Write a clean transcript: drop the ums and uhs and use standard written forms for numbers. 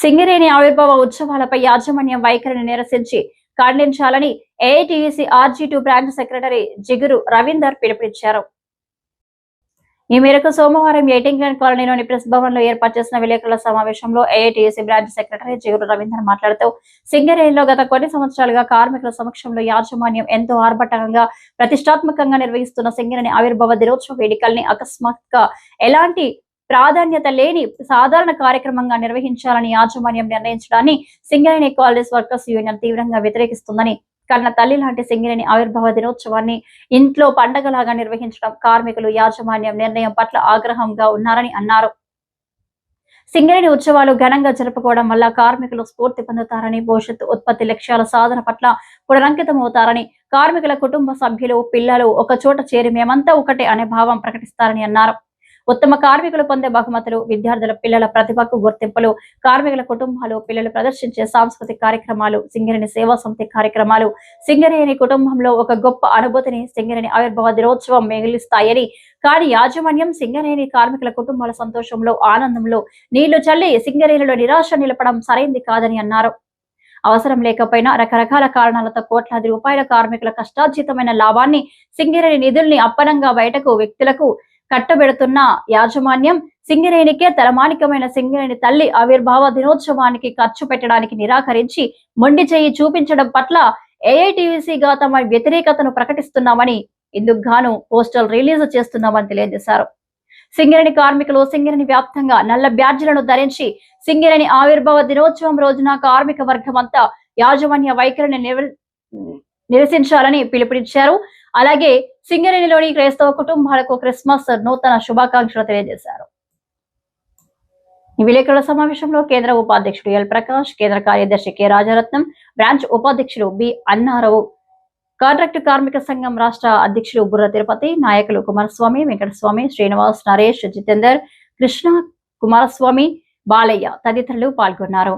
సింగరేణి ఆవిర్భావ ఉత్సవాలపై యాజమాన్యం వైఖరిని నిరసించి ఖండించాలని ఏఐటీయూసీ RG2 బ్రాంచ్ సెక్రటరీ జిగురు రవీందర్ పిలుపునిచ్చారు. ఈ మేరకు సోమవారం ఎయిటింగ్లాండ్ కాలనీలోని ప్రెస్ భవన్ లో ఏర్పాటు చేసిన విలేకరుల సమావేశంలో ఏఐటీయూసీ బ్రాంచ్ సెక్రటరీ జిగురు రవీందర్ మాట్లాడుతూ, సింగరేణిలో గత కొన్ని సంవత్సరాలుగా కార్మికుల సమక్షంలో యాజమాన్యం ఎంతో ఆర్భటంగా ప్రతిష్టాత్మకంగా నిర్వహిస్తున్న సింగరేణి ఆవిర్భావ దినోత్సవ వేడుకల్ని అకస్మాత్తుగా ఎలాంటి ప్రాధాన్యత లేని సాధారణ కార్యక్రమంగా నిర్వహించాలని యాజమాన్యం నిర్ణయించడాన్ని సింగరేణి కాలేజ్ వర్కర్స్ యూనియన్ తీవ్రంగా వ్యతిరేకిస్తుందని, కన్న తల్లి లాంటి సింగరేణి ఆవిర్భావ దినోత్సవాన్ని ఇంట్లో పండగలాగా నిర్వహించడం కార్మికులు యాజమాన్యం నిర్ణయం పట్ల ఆగ్రహంగా ఉన్నారని అన్నారు. సింగరేణి ఉత్సవాలు ఘనంగా జరుపుకోవడం వల్ల కార్మికులు స్ఫూర్తి పొందుతారని, భవిష్యత్తు ఉత్పత్తి లక్ష్యాల సాధన పట్ల పునరంకితమవుతారని, కార్మికుల కుటుంబ సభ్యులు, పిల్లలు ఒక చోట చేరి మేమంతా ఒకటే అనే భావం ప్రకటిస్తారని అన్నారు. ఉత్తమ కార్మికులు పొందే బహుమతులు, విద్యార్థుల పిల్లల ప్రతిభకు గుర్తింపులు, కార్మికుల కుటుంబాలు, పిల్లలు ప్రదర్శించే సాంస్కృతిక కార్యక్రమాలు, సింగరేణి సేవా సమితి కార్యక్రమాలు సింగరేణి కుటుంబంలో ఒక గొప్ప అనుభూతిని సింగరేణి ఆవిర్భావ దినోత్సవం మిగిలిస్తాయని, కానీ యాజమాన్యం సింగరేణి కార్మికుల కుటుంబాల సంతోషంలో, ఆనందంలో నీళ్లు చల్లి సింగరేణిలో నిరాశ నిలపడం సరైంది కాదని అన్నారు. అవసరం లేకపోయినా రకరకాల కారణాలతో కోట్లాది రూపాయల కార్మికుల కష్టార్జితమైన లాభాన్ని, సింగరేణి నిధుల్ని అప్పనంగా బయటకు వ్యక్తులకు కట్టబెడుతున్న యాజమాన్యం సింగరేణికే తలమానికమైన సింగరేణి తల్లి ఆవిర్భావ దినోత్సవానికి ఖర్చు పెట్టడానికి నిరాకరించి మొండి చేయి చూపించడం పట్ల ఏఐటీయూసీగా తమ వ్యతిరేకతను ప్రకటిస్తున్నామని, ఇందుకు గాను పోస్టల్ రిలీజ్ చేస్తున్నామని తెలియజేశారు. సింగరేణి కార్మికులు సింగరేణి వ్యాప్తంగా నల్ల బ్యాడ్జీలను ధరించి సింగరేణి ఆవిర్భావ దినోత్సవం రోజున కార్మిక వర్గం అంతా యాజమాన్య వైఖరిని నిరసించాలని పిలుపునిచ్చారు. అలాగే సింగరేణిలోని క్రైస్తవ కుటుంబాలకు క్రిస్మస్ నూతన శుభాకాంక్షలు తెలియజేశారు. ఈ విలేకరుల సమావేశంలో కేంద్ర ఉపాధ్యక్షుడు ఎల్ ప్రకాష్, కేంద్ర కార్యదర్శి కె రాజరత్నం, బ్రాంచ్ ఉపాధ్యక్షులు బి అన్నారావు, కాంట్రాక్టు కార్మిక సంఘం రాష్ట్ర అధ్యక్షులు బుర్ర తిరుపతి, నాయకులు కుమారస్వామి, వెంకటస్వామి, శ్రీనివాస్, నరేష్, జితేందర్, కృష్ణ, కుమారస్వామి, బాలయ్య తదితరులు పాల్గొన్నారు.